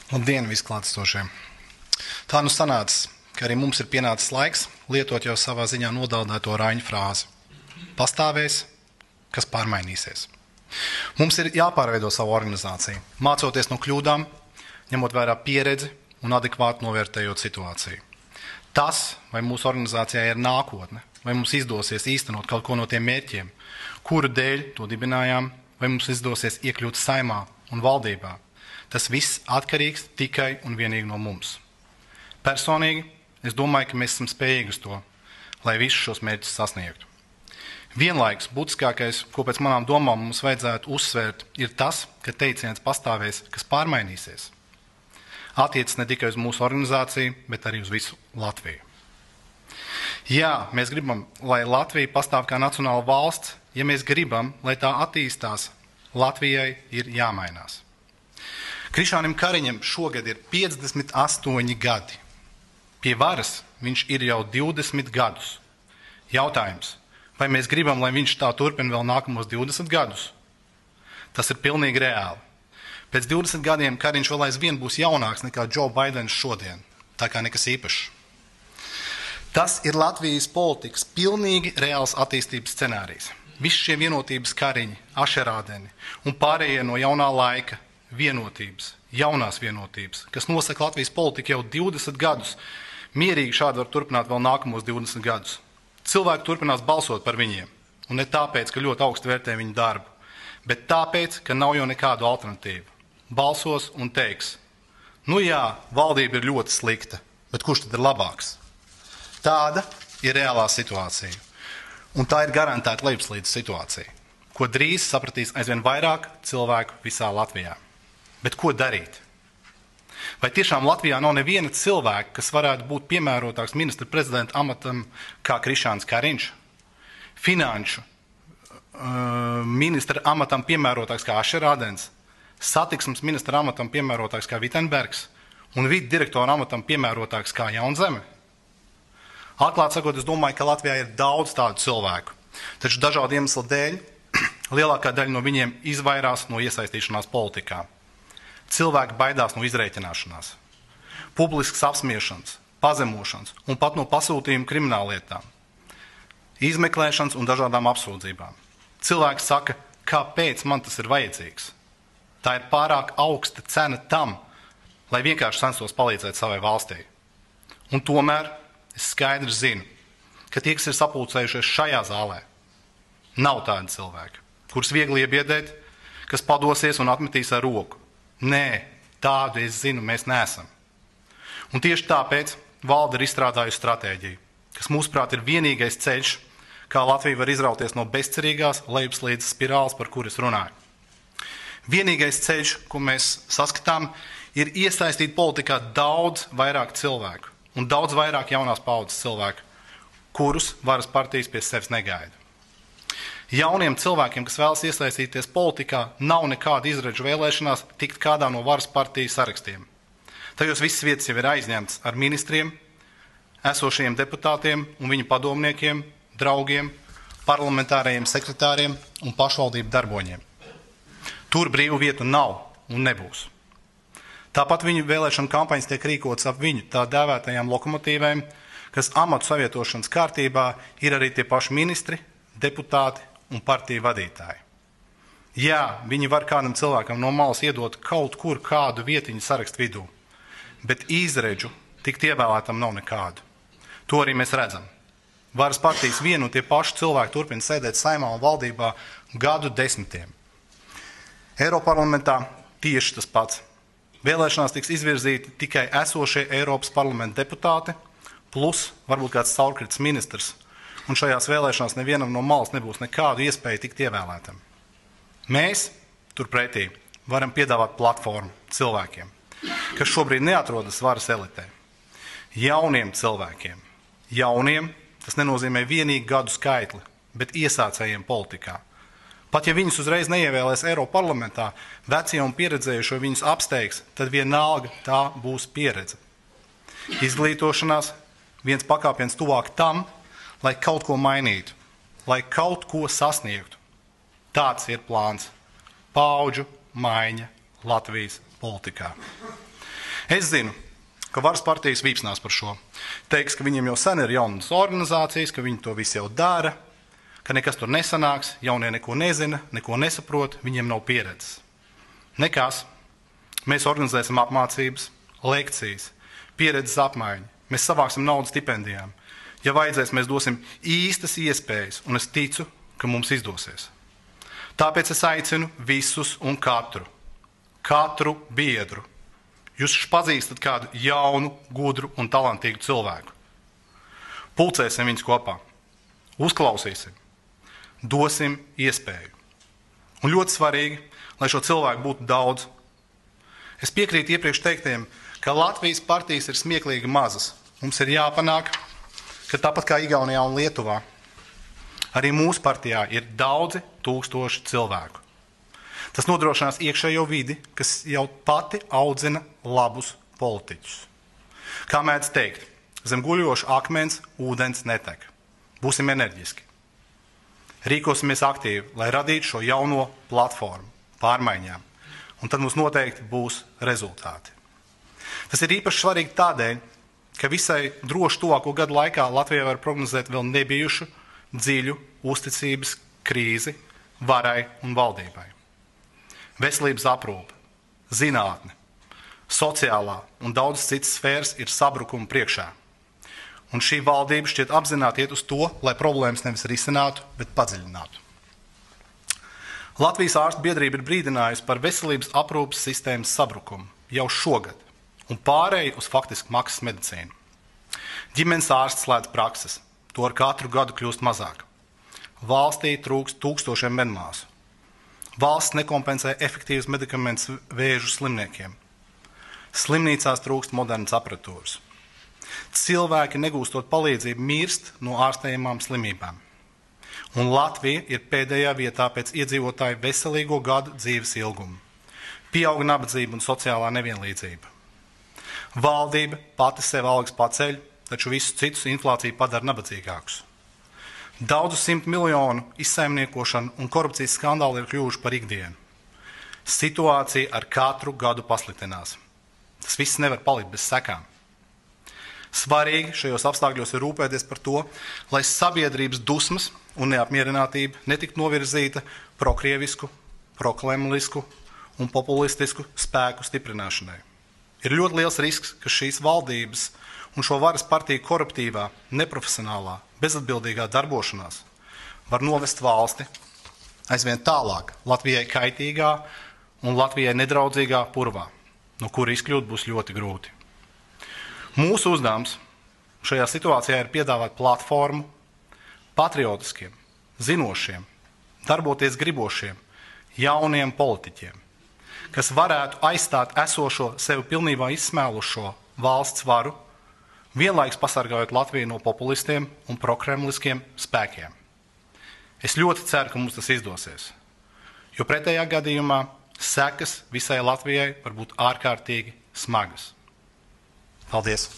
Labdien, visklātesošie! Tā nu sanācis, ka arī mums ir pienācis laiks lietot jau savā ziņā nodaldēto Raņa frāzi. Pastāvēs, kas pārmainīsies. Mums ir jāpārveido savu organizāciju, mācoties no kļūdām, ņemot vērā pieredzi un adekvāti novērtējot situāciju. Tas, vai mūsu organizācijā ir nākotne, vai mums izdosies īstenot kaut ko no tiem mērķiem, kuru dēļ to dibinājām, vai mums izdosies iekļūt saimā un valdībā, tas viss atkarīgs tikai un vienīgi no mums. Personīgi, es domāju, ka mēs esam spējīgi uz to, lai visus šos mērķus sasniegtu. Vienlaikus būtiskākais, ko pēc manām domām mums vajadzētu uzsvērt, ir tas, ka teiciens pastāvēs, kas pārmainīsies. Attiecas ne tikai uz mūsu organizāciju, bet arī uz visu Latviju. Jā, mēs gribam, lai Latvija pastāv kā nacionāla valsts. Ja mēs gribam, lai tā attīstās, Latvijai ir jāmainās. Krišānim Kariņam šogad ir 58 gadi. Pie varas viņš ir jau 20 gadus. Jautājums, vai mēs gribam, lai viņš tā turpina vēl nākamos 20 gadus? Tas ir pilnīgi reāli. Pēc 20 gadiem Kariņš vēl aizvien būs jaunāks nekā Joe Bidenis šodien, tā kā nekas īpašs. Tas ir Latvijas politikas pilnīgi reāls attīstības scenārijs. Visi šie vienotības Kariņi, Ašerādeni un pārējie no jaunā laika vienotības, jaunās vienotības, kas nosaka Latvijas politiku jau 20 gadus, mierīgi šādi var turpināt vēl nākamos 20 gadus. Cilvēki turpinās balsot par viņiem, un ne tāpēc, ka ļoti augstu vērtē viņu darbu, bet tāpēc, ka nav jau nekādu alternatīvu. Balsos un teiks, nu jā, valdība ir ļoti slikta, bet kurš tad ir labāks? Tāda ir reālā situācija, un tā ir garantēta lejupslīdes situācija, ko drīz sapratīs aizvien vairāk cilvēku visā Latvijā. Bet ko darīt? Vai tiešām Latvijā nav neviena cilvēka, kas varētu būt piemērotāks ministra prezidenta amatam kā Krišāns Kariņš? Finanšu ministra amatam piemērotāks kā Ašerādens, satiksmes ministra amatam piemērotāks kā Vitenbergs un vidu direktora amatam piemērotāks kā Jaunzeme? Atklāt sakot, es domāju, ka Latvijā ir daudz tādu cilvēku, taču dažādu iemeslu dēļ lielākā daļa no viņiem izvairās no iesaistīšanās politikā. Cilvēki baidās no izreikināšanās, publiskas apsmiešanas, pazemošanas un pat no pasūtījuma krimināllietām, izmeklēšanas un dažādām apsūdzībām. Cilvēki saka, kāpēc man tas ir vajadzīgs? Tā ir pārāk augsta cena tam, lai vienkārši censtos palīdzēt savai valstī. Un tomēr es skaidri zinu, ka tie, kas ir sapulcējušies šajā zālē, nav tādi cilvēki, kurus viegli iebiedēt, kas padosies un atmetīs ar roku. Nē, tādu es zinu, mēs neesam. Un tieši tāpēc valde ir izstrādājusi stratēģiju, kas mūsuprāt ir vienīgais ceļš, kā Latvija var izrauties no bezcerīgās lejupslīdes spirāles, par kur es runāju. Vienīgais ceļš, ko mēs saskatām, ir iesaistīt politikā daudz vairāk cilvēku un daudz vairāk jaunās paudzes cilvēku, kurus varas partijas pie sevis negaida. Jauniem cilvēkiem, kas vēlas iesaistīties politikā, nav nekāda izredzu vēlēšanās tikt kādā no varas partijas sarakstiem. Tajos visas vietas jau ir aizņemtas ar ministriem, esošajiem deputātiem un viņu padomniekiem, draugiem, parlamentārajiem sekretāriem un pašvaldību darboņiem. Tur brīvu vietu nav un nebūs. Tāpat viņu vēlēšana kampaņas tiek rīkotas ap viņu tā dēvētajām lokomotīvēm, kas amatu savietošanas kārtībā ir arī tie paši ministri, deputāti un partiju vadītāji. Jā, viņi var kādam cilvēkam no malas iedot kaut kur kādu vietiņu sarakstu vidū, bet izredzu tikt ievēlētam nav nekādu. To arī mēs redzam. Varas partijas vienu un tie paši cilvēki turpina sēdēt saimā un valdībā gadu desmitiem. Eiroparlamentā tieši tas pats. Vēlēšanās tiks izvirzīti tikai esošie Eiropas parlamenta deputāti, plus varbūt kāds caurkrits ministrs, un šajās vēlēšanās nevienam no malas nebūs nekādu iespēju tikt ievēlētam. Mēs, turpretī, varam piedāvāt platformu cilvēkiem, kas šobrīd neatrodas varas elitē. Jauniem cilvēkiem. Jauniem, tas nenozīmē vienīgi gadu skaitli, bet iesācējiem politikā. Pat ja viņus uzreiz neievēlēs Eiroparlamentā, vecie un pieredzējušo viņus apsteigs, tad vienalga tā būs pieredze. Izglītošanās, viens pakāpiens tuvāk tam, lai kaut ko mainītu, lai kaut ko sasniegtu. Tāds ir plāns. Paudžu maiņa Latvijas politikā. Es zinu, ka varas partijas vīpsnās par šo. Teiks, ka viņiem jau sen ir jaunas organizācijas, ka viņi to visu jau dara, ka nekas tur nesanāks, jaunie neko nezina, neko nesaprot, viņiem nav pieredzes. Nekas. Mēs organizēsim apmācības, lekcijas, pieredzes apmaiņu. Mēs savāksim naudu stipendijām. Ja vajadzēs, mēs dosim īstas iespējas, un es ticu, ka mums izdosies. Tāpēc es aicinu visus un katru biedru. Jūs pazīstat kādu jaunu, gudru un talantīgu cilvēku. Pulcēsim viņus kopā, uzklausīsim, dosim iespēju. Un ļoti svarīgi, lai šo cilvēku būtu daudz. Es piekrītu iepriekš teiktiem, ka Latvijas partijas ir smieklīgi mazas. Mums ir jāpanāk, ka tāpat kā Igaunijā un Lietuvā, arī mūsu partijā ir daudzi tūkstoši cilvēku. Tas nodrošinās iekšējo vidi, kas jau pati audzina labus politiķus. Kā mēdz teikt, zem guļoša akmens ūdens netek. Būsim enerģiski. Rīkosimies aktīvi, lai radītu šo jauno platformu pārmaiņām, un tad mums noteikti būs rezultāti. Tas ir īpaši svarīgi tādēļ, ka visai droši tuvāko gadu laikā Latvijā var prognozēt vēl nebijušu dziļu uzticības krīzi varai un valdībai. Veselības aprūpe, zinātne, sociālā un daudzas citas sfēras ir sabrukuma priekšā. Un šī valdība šķiet apzināti iet uz to, lai problēmas nevis risinātu, bet padziļinātu. Latvijas ārstu biedrība ir brīdinājusi par veselības aprūpes sistēmas sabrukumu jau šogad un pārēju uz faktiski maksas medicīnu. Ģimenes ārsts slēdz prakses, to ar katru gadu kļūst mazāk. Valstī trūkst tūkstošiem medmāsu. Valsts nekompensē efektīvas medikamentus vēžu slimniekiem. Slimnīcās trūkst modernas aparatūras. Cilvēki, negūstot palīdzību, mirst no ārstējamām slimībām. Un Latvija ir pēdējā vietā pēc iedzīvotāju veselīgo gadu dzīves ilguma. Pieauga nabadzība un sociālā nevienlīdzība. Valdība pati sev algas paceļ, taču visus citus inflācija padara nabadzīgākus. Daudzu 100 miljonu izsaimniekošana un korupcijas skandāli ir kļuvuši par ikdienu. Situācija ar katru gadu pasliktinās. Tas viss nevar palikt bez sekām. Svarīgi šajos apstākļos ir rūpēties par to, lai sabiedrības dusmas un neapmierinātība netiktu novirzīta prokrievisku, proklemlisku un populistisku spēku stiprināšanai. Ir ļoti liels risks, ka šīs valdības un šo varas partiju koruptīvā, neprofesionālā, bezatbildīgā darbošanās var novest valsti aizvien tālāk Latvijai kaitīgā un Latvijai nedraudzīgā purvā, no kura izkļūt būs ļoti grūti. Mūsu uzdevums šajā situācijā ir piedāvāt platformu patriotiskiem, zinošiem, darboties gribošiem, jauniem politiķiem, kas varētu aizstāt esošo sevi pilnībā izsmēlušo valsts varu, vienlaikus pasargājot Latviju no populistiem un prokremliskiem spēkiem. Es ļoti ceru, ka mums tas izdosies, jo pretējā gadījumā sekas visai Latvijai var būt ārkārtīgi smagas. Paldies!